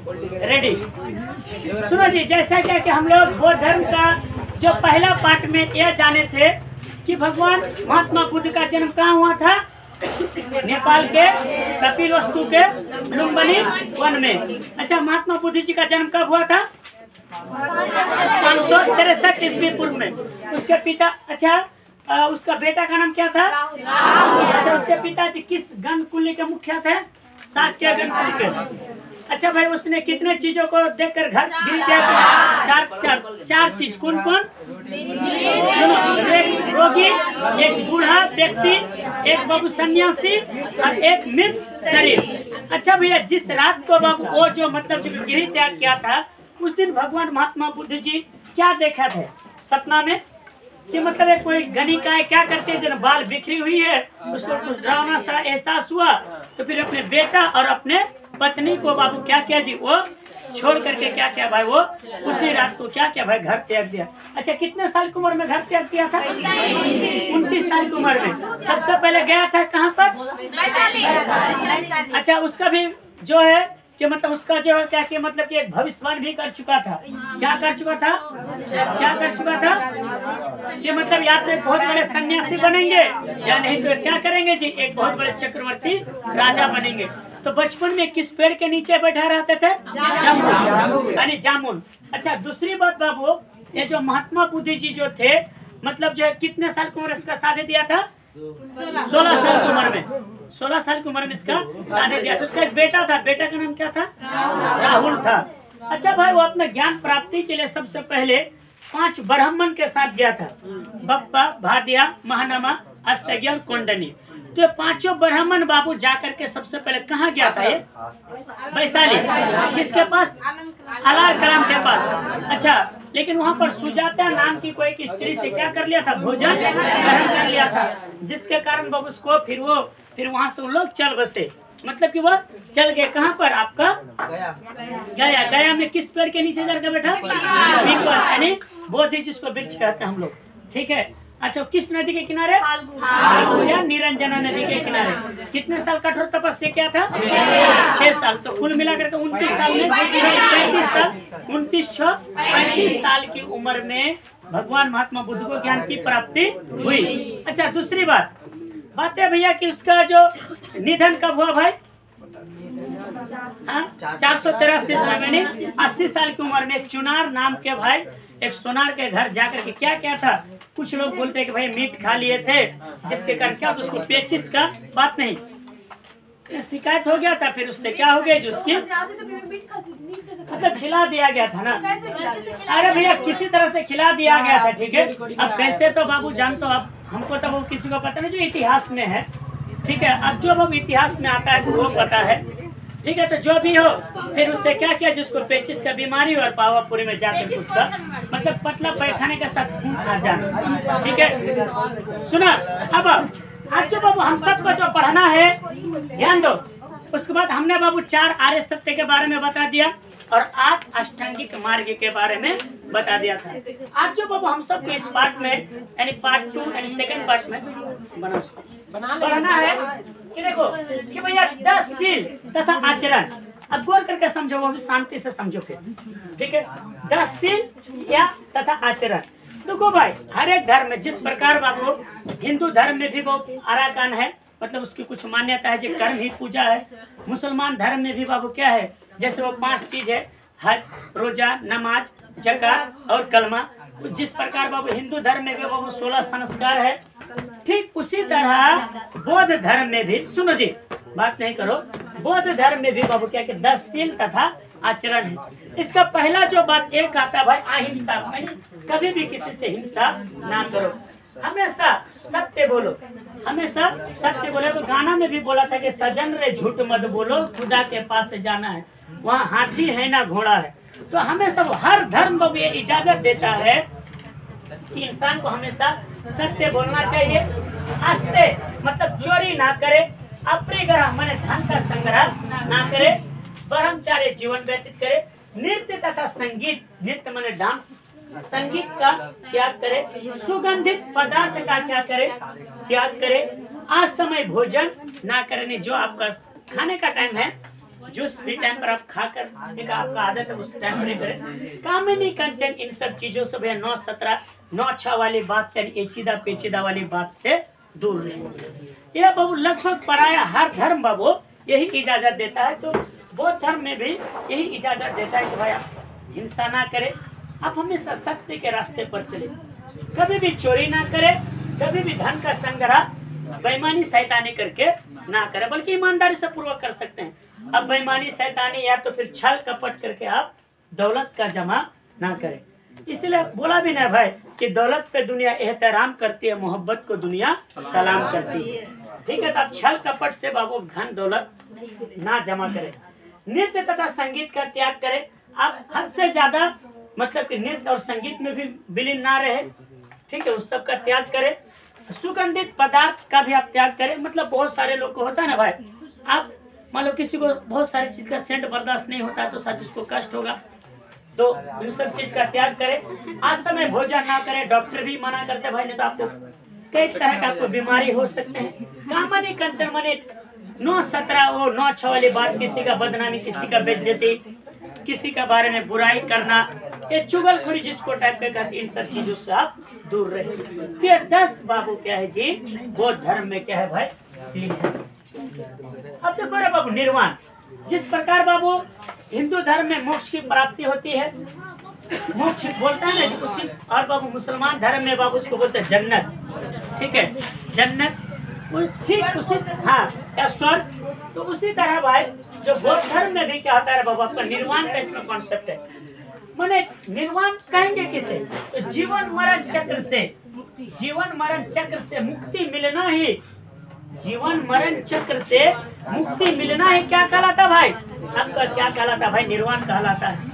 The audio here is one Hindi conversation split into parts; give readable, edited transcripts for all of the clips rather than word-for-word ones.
रेडी। सुनो जी, जैसा क्या कि हम लोग बौद्ध धर्म का जो पहला पार्ट में यह जाने थे कि भगवान महात्मा बुद्ध का जन्म कहाँ हुआ था? नेपाल के कपिलवस्तु के लुम्बिनी वन में। अच्छा, महात्मा बुद्ध जी का जन्म कब हुआ था? 563 ईस्वी पूर्व में। उसके पिता, अच्छा उसका बेटा का नाम क्या था? अच्छा, उसके पिताजी किस गण कुल के मुखिया थे? शाक्य गण कुल के। अच्छा भाई, उसने कितने चीजों को देखकर घर गिर गया? चार चीज। कौन कौन? एक रोगी, एक बूढ़ा व्यक्ति, एक बाबू सन्यासी और एक मृत शरीर। अच्छा भैया, जिस रात को बाबू वो जो मतलब जो गिरी त्याग किया था, उस दिन भगवान महात्मा बुद्ध जी क्या देखा थे सपना में? कि मतलब एक कोई गणिकाएं क्या करते हैं, जब बाल बिखरी हुई है, उसको कुछ डरावना सा एहसास हुआ, तो फिर अपने बेटा और अपने पत्नी को बाबू क्या किया जी? वो छोड़ करके क्या किया भाई? वो उसी रात को क्या किया भाई? घर त्याग दिया। अच्छा, कितने साल की उम्र में घर त्याग किया था? 29 साल की उम्र में। सबसे पहले गया था कहाँ पर? अच्छा, उसका भी जो है कि मतलब उसका जो है क्या कि मतलब कि एक भविष्यवाणी भी कर चुका था। क्या कर चुका था? क्या कर चुका था? कि मतलब या तो एक बहुत बड़े सन्यासी बनेंगे या नहीं तो क्या करेंगे जी? एक बहुत बड़े चक्रवर्ती राजा बनेंगे। तो बचपन में किस पेड़ के नीचे बैठा रहते थे? जामुन, यानी जामुन। अच्छा, दूसरी बात बाबू, ये जो महात्मा बुद्ध जी जो थे, मतलब जो है कितने साल की उम्र इसका शादी दिया था? 16 साल की उम्र में। 16 साल की उम्र में इसका शादी दिया था। उसका एक बेटा था, बेटा का नाम क्या था? राहुल था। अच्छा भाई, वो अपने ज्ञान प्राप्ति के लिए सबसे पहले 5 ब्राह्मण के साथ गया था। बप्पा, भादिया, महानमा, अस्यज्ञ और कोंडनी। तो 5 ब्राह्मण बाबू जाकर के सबसे पहले कहाँ गया था? ये वैशाली। किसके पास? अलार कलाम के पास। अच्छा, लेकिन वहाँ पर सुजाता नाम की कोई एक स्त्री से क्या कर लिया था? भोजन ग्रहण कर लिया था, जिसके कारण बाबू उसको फिर वहाँ से उन लोग चल बसे। मतलब कि वो चल गए कहाँ पर? आपका गया। गया में किस पेड़ के नीचे जाकर बैठा? पीपल, यानी बोधि, जिसको वृक्ष कहते हैं हम लोग। ठीक है। अच्छा, किस नदी के किनारे? या निरंजना नदी के किनारे। कितने साल कठोर तपस्या किया था? 6 साल। तो कुल मिलाकर के 29 साल में 35 साल की उम्र में भगवान महात्मा बुद्ध को ज्ञान की प्राप्ति हुई। अच्छा, दूसरी बात है भैया कि उसका जो निधन कब हुआ भाई? 483 ईस्वी में। 80 साल की उम्र में एक चुनार नाम के भाई एक सोनार के घर जाकर के क्या क्या था? कुछ लोग बोलते हैं कि भाई मीट खा लिए थे, जिसके कारण क्या तो उसको पेचिस का बात नहीं, शिकायत हो गया था। फिर उससे क्या हो गया जो उसकी मतलब खिला दिया गया था ना। अरे भैया, किसी तरह से खिला दिया गया था। ठीक है। अब कैसे तो बाबू जान, तो अब हमको तो वो किसी को पता नहीं, जो इतिहास में है। ठीक है। अब जो अब इतिहास में आता है तो वो पता है। ठीक है। तो जो भी हो, फिर उससे क्या किया, जिसको पेचिस का बीमारी और पावापुरी में जाकर उसका मतलब पतला पैखाने के साथ खून आ जाना। ठीक है। सुना। अब आज जो बाबू हम सबको जो पढ़ना है, ध्यान दो। उसके बाद हमने बाबू 4 आर्य सत्य के बारे में बता दिया और 8 अष्टांगिक मार्ग के बारे में बता दिया था। आज जो बाबू हम सबको इस पार्ट में यानी पार्ट 2 यानी सेकंड पार्ट में पढ़ना है कि देखो कि भैया 10 शील तथा आचरण। अब गौर करके समझो, वो भी शांति से समझो फिर। ठीक है। 10 शील या तथा आचरण। देखो भाई, हर एक धर्म में जिस प्रकार बाबू हिंदू धर्म में भी वो आराकान है, मतलब उसकी कुछ मान्यता है, जो कर्म ही पूजा है। मुसलमान धर्म में भी बाबू क्या है, जैसे वो 5 चीज है, हज, रोजा, नमाज, ज़कात और कलमा। जिस प्रकार बाबू हिंदू धर्म में भी बाबू 16 संस्कार है, ठीक उसी तरह बौद्ध धर्म में भी, सुनो जी बात नहीं करो, बौद्ध धर्म में भी बाबू क्या कि 10 शील तथा आचरण है। इसका पहला जो बात एक आता भाई अहिंसा, कभी भी किसी से हिंसा ना करो, हमेशा सत्य बोलो, हमेशा सत्य बोलो। तो गाना में भी बोला था कि सजन रे झूठ मत बोलो, खुदा के पास से जाना है, वहाँ हाथी है ना घोड़ा है। तो हमेशा हर धर्म को ये इजाजत देता है कि इंसान को हमेशा सत्य बोलना चाहिए, आस्ते मतलब चोरी ना करे, अपने ग्रह माने धन का संग्रह ना करे, ब्रह्मचार्य जीवन व्यतीत करे, नृत्य तथा संगीत, नृत्य माने डांस, संगीत का त्याग करे, सुगंधित पदार्थ का क्या करे, त्याग करे, आज समय भोजन ना करने, जो आपका खाने का टाइम है जिस भी टाइम पर आप खाकर एक आपका आदत है उस टाइम पर नहीं करें। कामिनी कंचन इन सब चीजों से भैया 9-17 9-6 वाली बात से एचीदा पेचीदा वाली बात से दूर रहे। यह बाबू लगभग पराया हर धर्म बाबू यही इजाजत देता है। तो बौद्ध धर्म में भी यही इजाजत देता है कि भाई आप हिंसा ना करें, आप हमेशा सत्य के रास्ते पर चले, कभी भी चोरी ना करें, कभी भी धन का संग्रह बेईमानी शैतानी करके ना करें, बल्कि ईमानदारी से पूर्वक कर सकते हैं। अब बेईमानी शैतानी या तो फिर छल कपट करके आप दौलत का जमा ना करें। इसलिए बोला भी ना भाई कि दौलत पे दुनिया एहतराम करती है, मोहब्बत को दुनिया सलाम करती है। ठीक है, तो आप छल कपट से बाबू धन दौलत ना जमा करें। नृत्य तथा संगीत का त्याग करें। आप हद से ज्यादा मतलब कि नृत्य और संगीत में भी विलीन ना रहे। ठीक है, उस सब का त्याग करें। सुगंधित पदार्थ का भी आप त्याग करें। मतलब बहुत सारे लोग को होता है ना भाई, आप मान लो किसी को बहुत सारी चीज का सेंट बर्दाश्त नहीं होता तो शायद उसको कष्ट होगा, तो इन सब चीज का त्याग करें। आज समय भोजन ना करें, डॉक्टर भी मना करते हैं भाई, नहीं तो आपको कई तरह का आपको बीमारी हो सकते हैं। कामनी कंचन मने 9-17 और 9-6 वाली बात, किसी का बदनामी, किसी का बेइज्जती, किसी का बारे में बुराई करना, ये चुगलखोरी जिसको टाइप के कहते, इन सब चीजों से आप दूर रहे। ये 10 बाबू क्या है जी बौद्ध धर्म में क्या है भाई, तीन है। अब देखो रे बाबू निर्वाण, जिस प्रकार बाबू हिंदू धर्म में मोक्ष की प्राप्ति होती है, मोक्ष बोलता है ना जी, उसी और बाबू मुसलमान धर्म में बाबू उसको बोलते हैं जन्नत। ठीक है, जन्नत ठीक उसी हाँ या स्वर्ग। तो उसी तरह भाई जो बौद्ध धर्म में भी क्या होता है बाबू, आपका निर्वाण का इसमें कॉन्सेप्ट है। माने निर्वाण कहेंगे किसे, तो जीवन मरण चक्र से, जीवन मरण चक्र से मुक्ति मिलना ही, जीवन मरण चक्र से मुक्ति मिलना ही क्या कहलाता भाई, आपका क्या कहलाता भाई, निर्वाण कहलाता है।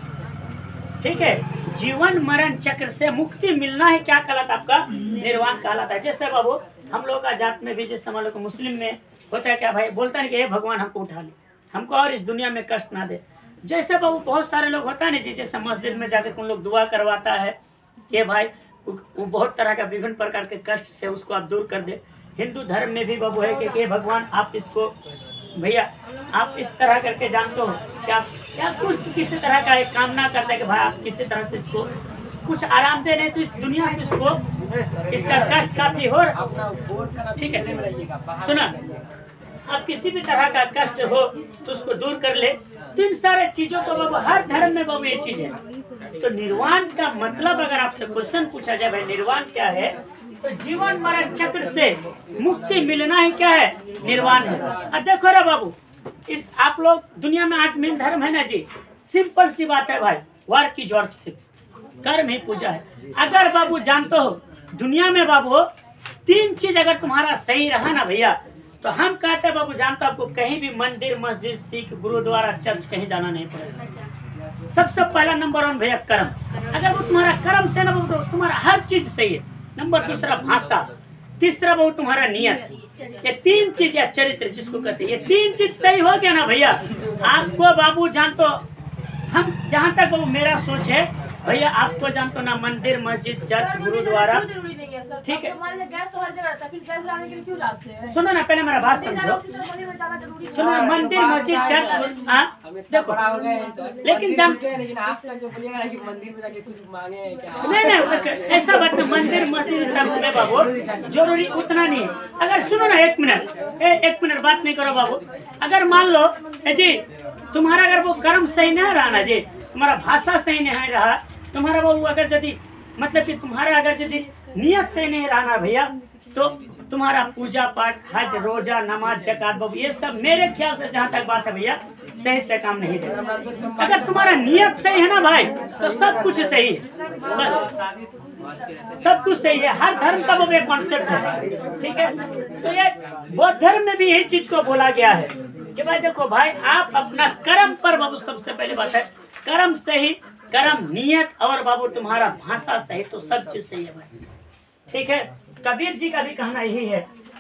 ठीक है, जीवन मरण चक्र से मुक्ति मिलना ही क्या कहलाता, आपका निर्वाण कहलाता है। जैसे बाबू हम लोग का जात में भी, जैसे हम लोग मुस्लिम में होता है क्या भाई, बोलता है कि हे भगवान हमको उठा ले, हमको और इस दुनिया में कष्ट ना दे। जैसे बाबू बहुत सारे लोग होता है ना जी, जैसे मस्जिद में जाकर उन लोग दुआ करवाता है कि भाई वो बहुत तरह का विभिन्न प्रकार के कष्ट से उसको आप दूर कर दे। हिंदू धर्म में भी बाबू है कि हे भगवान आप इसको भैया आप इस तरह करके जानते हो क्या, या कुछ किसी तरह का एक कामना करता है कि भाई आप किसी तरह से इसको कुछ आराम दे रहे तो इस दुनिया से इसको इसका कष्ट काफी हो। ठीक है, सुना, आप किसी भी तरह का कष्ट हो तो उसको दूर कर ले। तो इन सारे चीजों को बाबू हर धर्म में बाबू ये चीज है। तो निर्वाण का मतलब अगर आपसे क्वेश्चन पूछा जाए भाई निर्वाण क्या है, तो जीवन मरण चक्र से मुक्ति मिलना ही क्या है, निर्वाण है। अब देखो रे बाबू, इस आप लोग दुनिया में 8 मेन धर्म है ना जी, सिंपल सी बात है भाई, वर्क की वर्शिप, कर्म ही पूजा है। अगर बाबू जानते हो दुनिया में बाबू 3 चीज अगर तुम्हारा सही रहा ना भैया, तो हम कहते हैं बाबू जानते हो आपको कहीं भी मंदिर मस्जिद सिख गुरुद्वारा चर्च कहीं जाना नहीं पड़ेगा। सबसे पहला नंबर 1 भैया कर्म, अगर वो तुम्हारा कर्म से ना तो तुम्हारा हर चीज सही है। नंबर 2 भाषा, तीसरा बाबू तुम्हारा नियत, ये 3 चीज या चरित्र जिसको कहते हैं, ये 3 चीज सही हो गया ना भैया, आपको बाबू जानते हो हम जहाँ तक बाबू मेरा सोच है भैया, आपको जानते हो ना मंदिर मस्जिद चर्च गुरुद्वारा, ठीक है। गैस तो हर जगह रहता है, फिर गैस लाने के लिए क्यों लाते हैं? सुनो ना, पहले मेरा बात समझो, सुनो ना, मंदिर मस्जिद चर्च देखो, लेकिन लेकिन आप जो बोलिएगा कि मंदिर में जाके कुछ मांगे क्या, नहीं ऐसा बात नहीं, मंदिर मस्जिद सब में बाबू जरूरी उतना नहीं है। अगर सुनो ना, एक मिनट बात नहीं करो बाबू, अगर मान लो जी तुम्हारा अगर वो कर्म सही नहीं रहा ना जी, तुम्हारा भाषा सही नहीं रहा, तुम्हारा बाबू अगर यदि मतलब कि तुम्हारा अगर यदि नियत से नहीं रहना भैया, तो तुम्हारा पूजा पाठ हज रोजा नमाज जकात बाबू ये सब मेरे ख्याल से जहाँ तक बात है भैया सही से काम नहीं देगा। अगर तुम्हारा नियत सही है ना भाई, तो सब कुछ सही है, बस सब कुछ सही है। हर धर्म का वो एक कॉन्सेप्ट है, ठीक है। तो ये बौद्ध धर्म में भी यही चीज को बोला गया है कि भाई देखो भाई आप अपना कर्म पर बाबू, सबसे पहले बात है कर्म सही, कर्म नियत और बाबू तुम्हारा भाषा सही, तो सब चीज सही है भाई, ठीक है। कबीर जी का भी कहना यही है।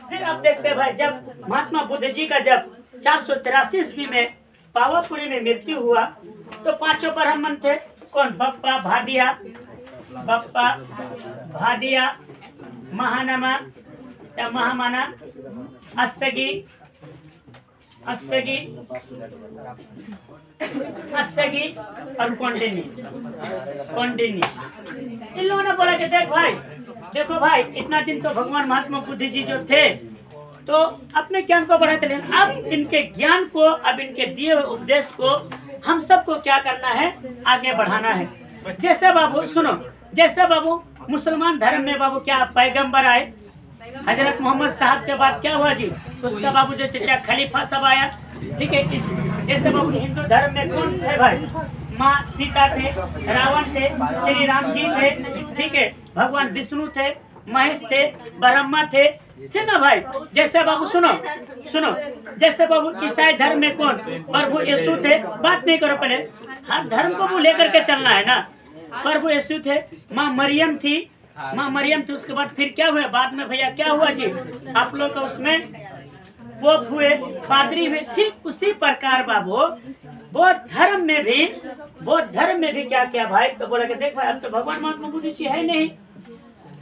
फिर आप देखते हैं भाई, जब महात्मा बुद्ध जी का जब 483 ईस्वी में पावापुरी में मृत्यु हुआ, तो 5 ब्राह्मण थे, कौन, बप्पा भादिया महानमा या महामाना, अस्सगी अस्सगी और कौंडिन्य। इन लोगों ने बोला कि देखो भाई इतना दिन तो भगवान महात्मा बुद्ध जी जो थे तो अपने ज्ञान को बढ़ाते रहे, अब इनके ज्ञान को, अब इनके दिए हुए उपदेश को हम सबको क्या करना है, आगे बढ़ाना है। जैसे बाबू सुनो, जैसे बाबू मुसलमान धर्म में बाबू क्या पैगंबर आए, हजरत मोहम्मद साहब के बाद क्या हुआ जी, उसका बाबू जो चचा खलीफा सब आया, ठीक है। इस जैसे बाबू हिंदू धर्म में कौन थे भाई, माँ सीता थे, रावण थे, श्री राम जी थे, ठीक है, भगवान विष्णु थे, महेश थे, ब्रह्मा थे ना भाई। जैसे बाबू सुनो, जैसे बाबू ईसाई धर्म में कौन, प्रभु यीशु थे। बात नहीं करो पहले, हर धर्म को लेकर के चलना है ना। प्रभु यीशु थे, माँ मरियम थी, उसके बाद फिर क्या हुआ बाद में भैया, क्या हुआ जी, आप लोग का उसमें पोप हुए, पादरी हुए। ठीक उसी प्रकार बाबू बौद्ध धर्म में भी क्या किया भाई, तो बोला कि देख भाई अब तो भगवान महात्मा बुद्ध जी है नहीं,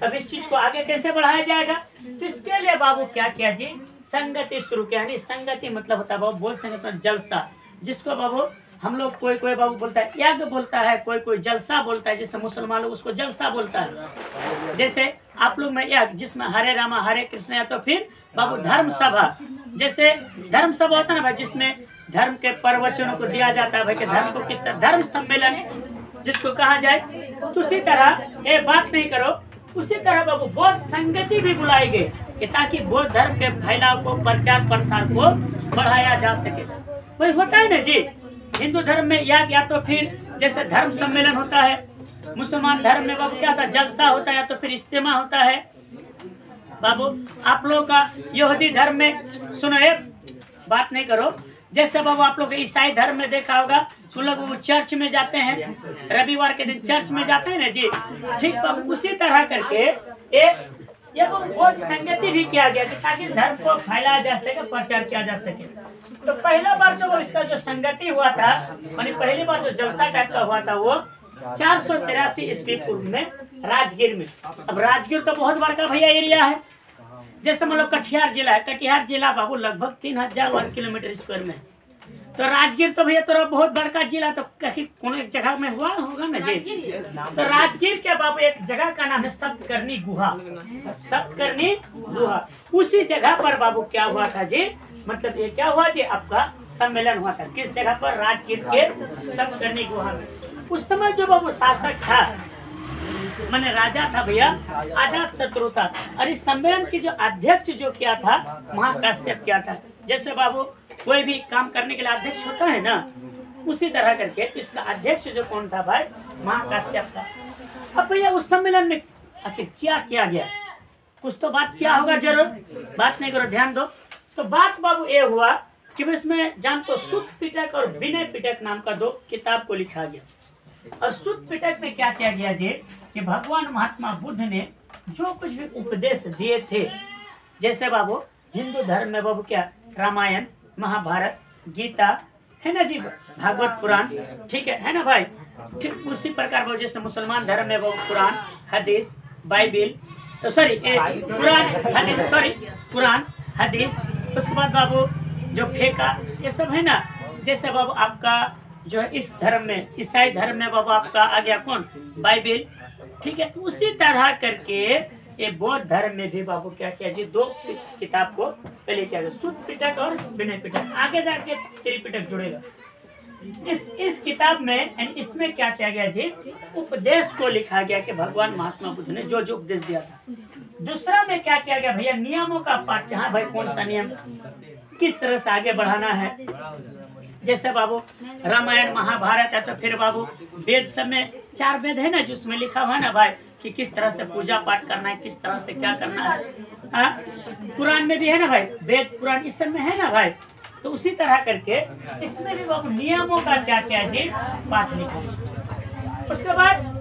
अब इस चीज को आगे कैसे बढ़ाया जाएगा। तो इसके लिए बाबू क्या किया जी, संगति शुरू किया। नहीं, संगति मतलब होता है बाबू, बोल संगति मतलब जलसा, जिसको बाबू हम लोग कोई बाबू बोलता है यज्ञ बोलता है, कोई जलसा बोलता है, जैसे मुसलमान लोग उसको जलसा बोलता है। जैसे आप लोग में यज्ञ जिसमें हरे रामा हरे कृष्ण, या तो फिर बाबू धर्म सभा, जैसे धर्म सभा होता है ना भाई, जिसमें धर्म के प्रवचनों को दिया जाता है भाई कि धर्म को किस तरह, धर्म सम्मेलन जिसको कहा जाए। तो उसी तरह ये बात नहीं करो, उसी तरह बाबू बौद्ध संगति भी बुलाई गई कि ताकि बौद्ध धर्म के फैलाव को, प्रचार प्रसार को बढ़ाया जा सके। वही होता है ना जी, हिंदू धर्म में या तो फिर जैसे धर्म सम्मेलन होता है, मुसलमान धर्म में बाबू क्या होता है, जलसा होता है, या तो फिर इज्तिमा होता है। बाबू आप लोग का यहूदी धर्म में सुनो, एक बात नहीं करो, जैसे बाबू आप लोग ईसाई धर्म में देखा होगा, उन लोग वो चर्च में जाते हैं, रविवार के दिन चर्च में जाते हैं ना जी, ठीक बाबू उसी तरह करके ये बौद्ध संगति भी किया गया ताकि धर्म को फैलाया जा सके, प्रचार किया जा सके। तो पहला बार जो इसका जो संगति हुआ था, मानी पहली बार जो जलसा टाइप का हुआ था वो 483 ईस्वी पूर्व में राजगीर में। अब राजगीर तो बहुत बड़ा भैया एरिया है, जैसे मतलब कटिहार जिला है, कटिहार जिला बाबू लगभग 3000 वर्ग किलोमीटर स्क्वायर में। तो राजगीर तो भैया तो बहुत बड़का जिला, तो कहीं कोनो एक जगह में हुआ होगा ना जी। तो राजगीर के बाबू एक जगह का नाम है सप्तकर्णी गुहा, सप्तकर्णी गुहा। उसी जगह पर बाबू क्या हुआ था जी, मतलब ये क्या हुआ जी, आपका सम्मेलन हुआ था। किस जगह पर, राजगीर के सप्तकर्णी गुहा में। उस समय जो बाबू शासक था, मैंने राजा था भैया, अजात शत्रु था, और इस सम्मेलन की जो अध्यक्ष जो किया था महाकाश्यप किया था। जैसे बाबू कोई भी काम करने के लिए अध्यक्ष होता है ना, उसी तरह करके इसका अध्यक्ष जो कौन था भाई, महाकाश्यप था। अब भैया उस सम्मेलन में आखिर क्या किया गया, कुछ तो बात किया होगा जरूर, बात नहीं करो ध्यान दो। तो बात बाबू ये हुआ कि इसमें जान तो सुत पिटक और विनय पिटक नाम का 2 किताब को लिखा गया। और सुत पिटक में क्या किया गया जी, कि भगवान महात्मा बुद्ध ने जो कुछ भी उपदेश दिए थे, जैसे बाबू हिंदू धर्म में बाबू क्या, रामायण, महाभारत, गीता है ना जी, भागवत पुराण, ठीक है ना भाई। ठीक उसी प्रकार बाबू जैसे मुसलमान धर्म में बाबू कुरान, हदीस, बाइबिल, कुरान, हदीस, उसके बाद बाबू जो फेका, ये सब है ना। जैसे बाबू आपका जो है इस धर्म में, ईसाई धर्म में बाबू आपका आ गया कौन, बाइबिल, ठीक है। उसी तरह करके ये बौद्ध धर्म में भी बाबू क्या किया जी, 2 किताब को पहले किया गया, सुत पिटक और विनय पिटक, आगे जाके त्रिपिटक जुड़ेगा। इस किताब में यानी इसमें क्या किया गया जी, उपदेश को लिखा गया कि भगवान महात्मा बुद्ध ने जो जो उपदेश दिया था। दूसरा में क्या किया गया भैया, नियमों का पाठ, हाँ भाई कौन सा नियम किस तरह से आगे बढ़ाना है। जैसे बाबू रामायण महाभारत है, तो फिर बाबू वेद सब में 4 वेद है ना, जिसमें लिखा हुआ है ना भाई कि किस तरह से पूजा पाठ करना है, किस तरह से क्या करना है। कुरान में भी है ना भाई, वेद पुराण इस सब में है ना भाई। तो उसी तरह करके इसमें भी बाबू नियमों का क्या क्या जी, पाठ लिखा। उसके बाद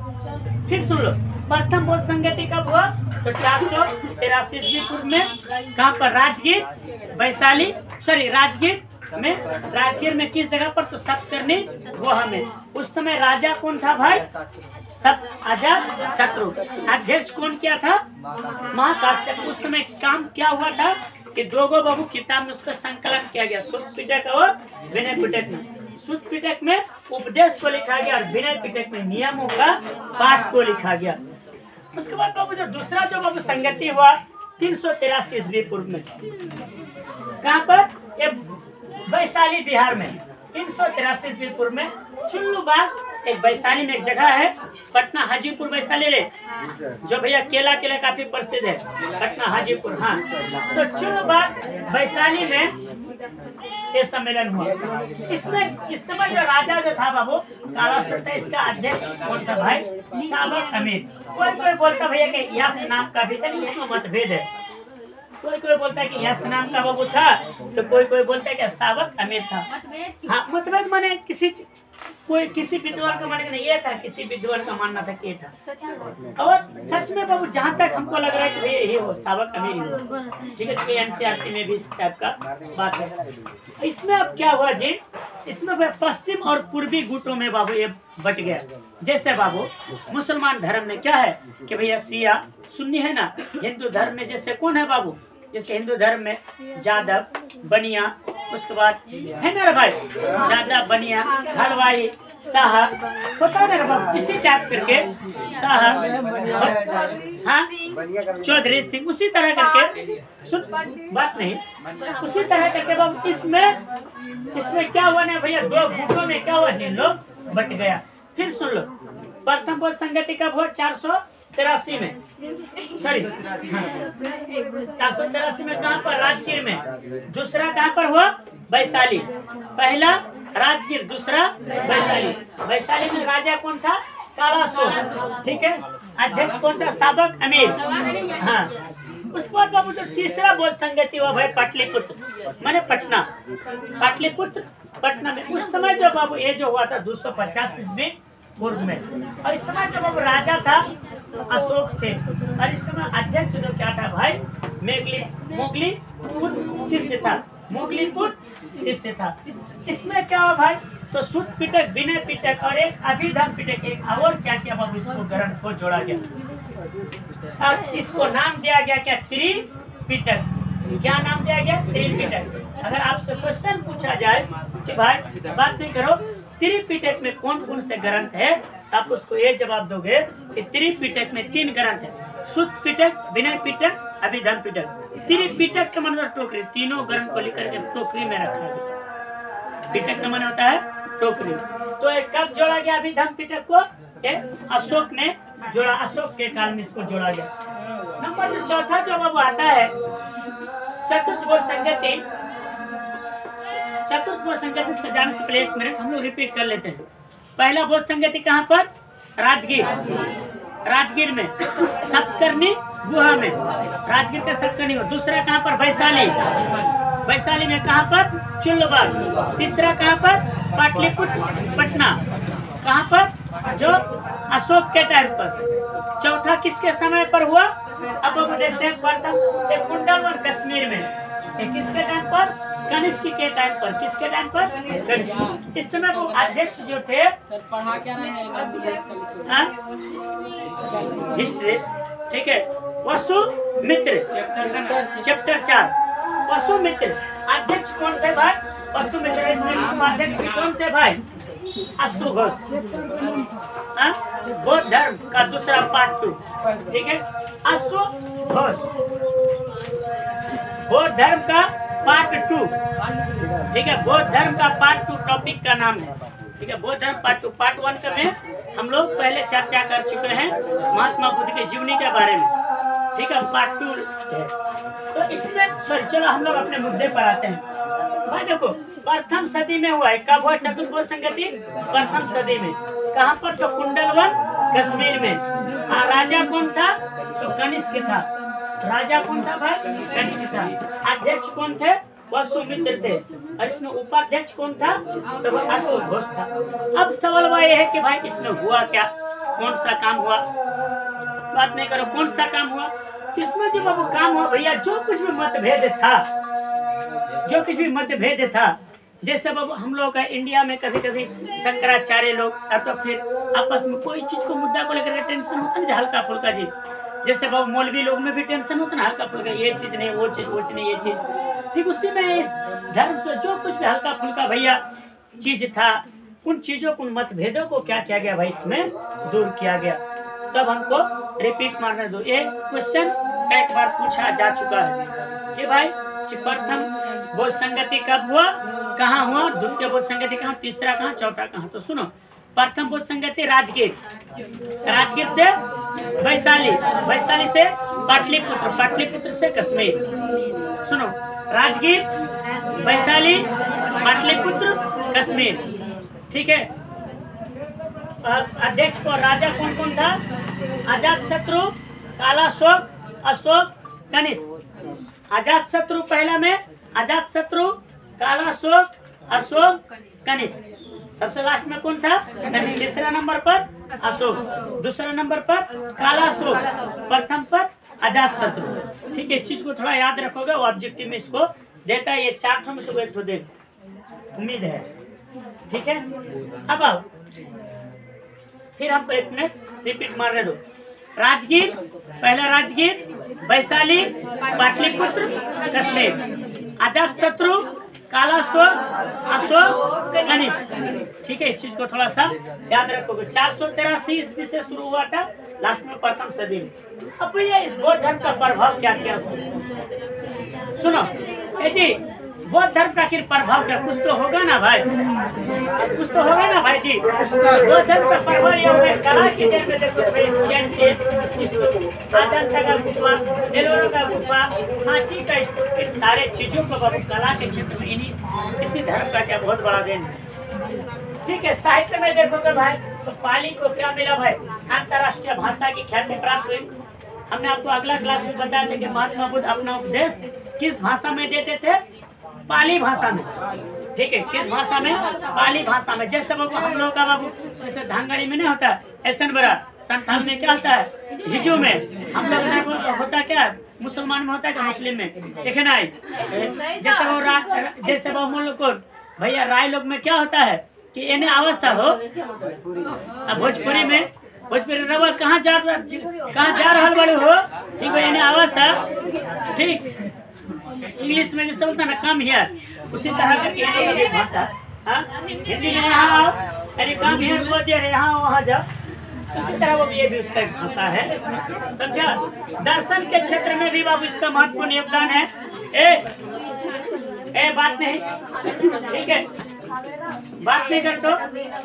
फिर सुन लो, प्रथम बौद्ध संगति कब हुआ, तो 483 ईस्वी पूर्व में। कहाँ पर, राजगीर, वैशाली, राजगीर में किस जगह पर, तो सप्तकर्णी गुहा में। उस समय राजा कौन था भाई, अजात शत्रु। अध्यक्ष कौन किया था, महाकाश्यप। उस समय काम क्या हुआ था, कि दो गो बाबू किताब में उसका संकलन किया गया, सुत पिटक और विनय पिटक में। सुत पिटक में उपदेश को लिखा गया और विनय पिटक में नियमों का पाठ को लिखा गया। उसके बाद बाबू जो दूसरा जो बाबू संगति हुआ 383 ईस्वी पूर्व में, कहाँ पर? ये वैशाली बिहार में 383 ईस्वी पूर्व में चुल्लू बाग, एक वैशाली में एक जगह है, पटना हाजीपुर वैशाली रे, जो भैया केला के लिए काफी प्रसिद्ध है, पटना हाजीपुर। हाँ, तो चुल्लू बाग वैशाली में ये सम्मेलन हुआ। इसमें इस समय जो राजा जो था बाबू कालासुर था, इसका अध्यक्ष कौन था भाई? साबक अमीर। कोई बोलता भैया कि यश नाम का भी था, इसमें मतभेद है। कोई बोलता है कि यश नाम का बाबू था, तो कोई बोलता है कि साबक अमीर था। हाँ, मतभेद माने कोई किसी विद्वान का मानना नहीं, ये था, किसी विद्वान का मानना था कि ये था। और सच में बाबू जहाँ तक हमको लग रहा है कि भैया ये हो साबक अमीर ही, ठीक है। एनसीईआरटी में भी इस टाइप का बात है। इसमें अब क्या हुआ जी, इसमें पश्चिम और पूर्वी गुटों में बाबू ये बट गया। जैसे बाबू मुसलमान धर्म में क्या है कि भैया शिया सुन्नी है ना, हिंदू धर्म में जैसे कौन है बाबू? जैसे हिंदू धर्म में जादव, बनिया, उसके बाद है ना भाई जादव, बनिया, हलवाई, शाह, पता है ना बाबू, इसी टाइप करके शाह, हाँ, चौधरी, सिंह, उसी तरह करके सुन बात नहीं, उसी तरह करके बाबू इसमें क्या हुआ ना भैया, दो गुटों में क्या हुआ जी, लोग बट गया। फिर सुन लो, प्रथम बोध संगति का वोट 483 में, सॉरी 483 में कहाँ पर? राजगीर में। दूसरा कहाँ पर हुआ? वैशाली। पहला राजगीर, दूसरा वैशाली। वैशाली में राजा कौन था? कालासुर, ठीक है। अध्यक्ष कौन था? साबक अमीर। हाँ, उसके बाद बाबू जो तीसरा बोध संगति हुआ भाई पाटलिपुत्र, माने पटना, पाटलिपुत्र पटना में। उस समय जो बाबू ये जो हुआ था 250 ईस्वी पूर्व में, और इस समय जो बाबू राजा था अशोक थे, और इस समय अध्यक्ष जो क्या था भाई? मोगली था, मोगलीपुत्र इससे था। इसमें क्या हुआ भाई? तो सुत पिटक, विनय पिटक और एक अभिधम पिटक, एक और क्या किया बाबू? इसको ग्रंथ को जोड़ा गया और इसको नाम दिया गया क्या? त्रिपिटक। क्या नाम दिया गया? त्रिपिटक। अगर आपसे क्वेश्चन पूछा जाए कि भाई बात नहीं करो, त्रिपिटक में कौन कौन से ग्रंथ है, आप उसको ये जवाब दोगे कि त्रिपिटक में 3 ग्रंथ है, सुत पिटक, विनय पिटक, अभिधम पिटक। त्रिपिटक का मतलब टोकरी, तीनों ग्रंथ को लेकर के टोकरी में रखा गया। पिटक का मतलब होता है टोकरी। तो एक कब जोड़ा गया अभिधम पिटक को? अशोक ने जोड़ा, अशोक के काल में इसको जोड़ा गया। नंबर जो चौथा जो बाबू आता है चतुर्थ बोध संगति। चतुर्थ बोध संगति से जाने से पहले 1 मिनट हम लोग रिपीट कर लेते हैं। पहला बोध संगति कहाँ पर? राजगीर, राजगीर में सतकर्णी गुहा में, राजगीर का सतकर्णी। दूसरा कहाँ पर? वैशाली, वैशाली में कहाँ पर? चुल्लूबाग। तीसरा कहाँ पर? पाटलिपुत्र पटना, कहाँ पर? जो अशोक के टाइम पर। चौथा किसके समय पर हुआ? अब हम देखते हैं प्रथम कुंडलवन कश्मीर में, किसके टाइम पर? कनिष्क के टाइम पर। किसके टाइम पर? कनिष्क। इस समय वो अध्यक्ष जो थे, पढ़ा क्या रहे हैं हिस्ट्री, ठीक है। वसुमित्र, चैप्टर 4, वसुमित्र अध्यक्ष कौन थे भाई? वसुमित्र। इसमें उपाध्यक्ष कौन थे भाई? अश्व घोष। बौद्ध धर्म का दूसरा पार्ट 2, ठीक है। अश्व घोष बौद्ध धर्म का पार्ट 2, ठीक है। बौद्ध धर्म का पार्ट 2 टॉपिक का नाम है, ठीक है। बौद्ध धर्म पार्ट 2। पार्ट 1 का में हम लोग पहले चर्चा कर चुके हैं महात्मा बुद्ध की जीवनी के बारे में, ठीक है। पार्ट 2 है। तो इसमें सॉरी, चलो हम लोग अपने मुद्दे पर आते हैं भाई। देखो प्रथम सदी में हुआ है। कब हुआ चतुर्थ बोध संगति? प्रथम सदी में। कहाँ पर? तो कुंडलवन कश्मीर में। हाँ, राजा कौन था? तो कनिष्क था। राजा कौन था भाई? कनिष्क था। अध्यक्ष कौन थे? वसुमित्र थे। और इसमें उपाध्यक्ष कौन था? तो अश्व घोष था। अब सवाल वह है कि भाई इसमें हुआ क्या? कौन सा काम हुआ? बात नहीं करो, कौन सा काम हुआ? किसमें जो बाबू काम हुआ भैया, जो कुछ भी मतभेद था, जो कुछ भी मतभेद था, जैसे बाबू हम लोग का इंडिया में कभी कभी शंकराचार्य लोग या तो फिर आपस में कोई चीज को मुद्दा को लेकर टेंशन होता है हल्का फुल्का जी, जैसे बाबू मौलवी लोग में भी टेंशन होता ना, हल्का फुल्का ये चीज नहीं, वो चीज नहीं, ये चीज। ठीक उसी में इस धर्म से जो कुछ भी हल्का फुल्का भैया चीज था, उन चीजों को, उन मतभेदों को क्या किया गया भाई, इसमें दूर किया गया। तब हमको रिपीट मारने दो। ये क्वेश्चन एक बार पूछा जा चुका है कि भाई प्रथम बोध संगति कब हुआ, कहाँ हुआ, द्वितीय बोध संगति कहाँ, तीसरा कहाँ, चौथा कहाँ। तो सुनो, प्रथम बोध संगति राजगीर, राजगीर से वैशाली, वैशाली से पाटलिपुत्र, पाटलिपुत्र से कश्मीर। सुनो, राजगीर, वैशाली, पाटलिपुत्र, कश्मीर। ठीक है। अध्यक्ष को राजा कौन कौन था? अजात शत्रु, कालाशोक, अशोक, कनिष्क। अजात शत्रु पहला में, अजात शत्रु, कालाशोक, अशोक, कनिष्क। सबसे लास्ट में कौन था? कनिष्क। तीसरा नंबर पर अशोक, दूसरा नंबर पर कालाशोक, प्रथम पर अजात शत्रु। ठीक है, इस चीज को थोड़ा याद रखोगे, वो ऑब्जेक्टिव में इसको देता है। ये 4 में से एक दे, उम्मीद है। ठीक है, अब आओ फिर हमको एक मिनट रिपीट मारने दो। राजगीर, पहला राजगीर, वैशाली, पाटलिपुत्र, कश्मीर। अजात शत्रु, कालाशोक, अशोक, कनिष्क। ठीक है, इस चीज को थोड़ा सा याद रखोगे। 483 ईस्वी से शुरू हुआ था, लास्ट में प्रथम सदी में। अब भैया इस बौद्ध धर्म का प्रभाव क्या क्या? सुनो जी, बौद्ध धर्म का आखिर प्रभाव क्या? कुछ तो होगा ना भाई, कुछ तो होगा ना भाई जी। बौद्ध धर्म का प्रभाव ये होगा, कला की देर में देखो भाई, अजंता का गुफा, एलोरा का गुफा, सांची का स्तूप, इन सारे चीजों को बाबू कला के क्षेत्र में इन्हीं इसी धर्म का क्या बहुत बड़ा देन है। ठीक है, साहित्य में देखोगे भाई तो पाली को क्या मिला भाई? अंतर्राष्ट्रीय भाषा की ख्याति प्राप्त हुई। हमने आपको अगला क्लास में बताया था कि महात्मा बुद्ध अपना उपदेश किस भाषा में देते थे? पाली भाषा में। ठीक है, किस भाषा में? पाली भाषा में। जैसे बाबू हम लोग का बाबू जैसे धांगड़ी में नहीं होता ऐसा बड़ा, संथाल में क्या होता है? हिजू में। हम लोग होता क्या? मुसलमान में होता है, मुस्लिम में देखे ना। जैसे वो हम लोग को भैया राय लोग में क्या होता है कि इन्हें अवश्य हो। भोजपुरी में, भोजपुरी रबर कहाँ जा रहा बड़े हो? ठीक है, इन्हें अवश्य। ठीक, इंग्लिश में जैसे बोलता है ना कम हियर, उसी तरह करके भाषा। हिंदी में यहाँ आओ, अरे कम हियर बोल दिया, यहाँ वहाँ जाओ, उसी तरह वो ये भी उसका एक भाषा है। समझा? दर्शन के क्षेत्र में भी बाबू इसका महत्वपूर्ण योगदान है। ए बात नहीं, ठीक है, बात नहीं कर तो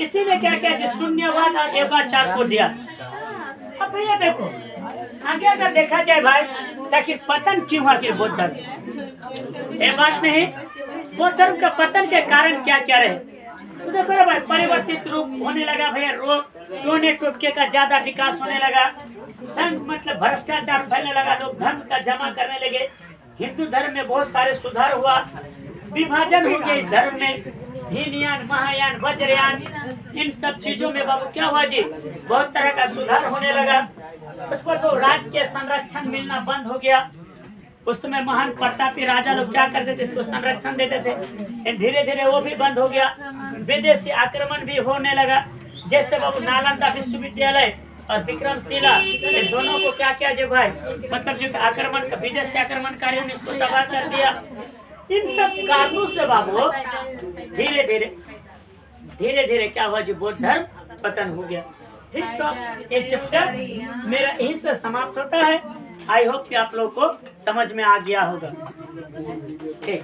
इसीलिए क्या क्या जी शून्यवाद और योगाचार को दिया। अब भैया देखो आगे अगर देखा जाए भाई, ताकि पतन क्यों हुआ कि बौद्ध धर्म? ये बात नहीं, बौद्ध धर्म का पतन के कारण क्या क्या रहे? तो देखो ना भाई, परिवर्तित रूप होने लगा भैया, रोने टोटके का ज्यादा विकास होने लगा, संघ मतलब भ्रष्टाचार फैलने लगा, लोग धर्म का जमा करने लगे, हिंदू धर्म में बहुत सारे सुधार हुआ, विभाजन हो गया इस धर्म में, हीनयान, महायान, वज्रयान, इन सब चीजों में बाबू क्या हुआ जी? बहुत तरह का सुधार होने लगा। उस पर तो राज्य के संरक्षण मिलना बंद हो गया। उस समय महान प्रतापी राजा लोग क्या करते थे? इसको संरक्षण देते थे। धीरे धीरे वो भी बंद हो गया। विदेशी आक्रमण भी होने लगा। जैसे बाबू नालंदा विश्वविद्यालय और विक्रमशिला, ये दोनों को क्या किया जी भाई? मतलब जो आक्रमण, विदेशी आक्रमणकारियों ने इसको तबाह कर दिया। इन सब कारणों से बाबू धीरे धीरे क्या हुआ जी? बौद्ध धर्म पतन हो गया। ठीक, तो ये चैप्टर मेरा यहीं से समाप्त होता है। आई होप कि आप लोगों को समझ में आ गया होगा। ठीक।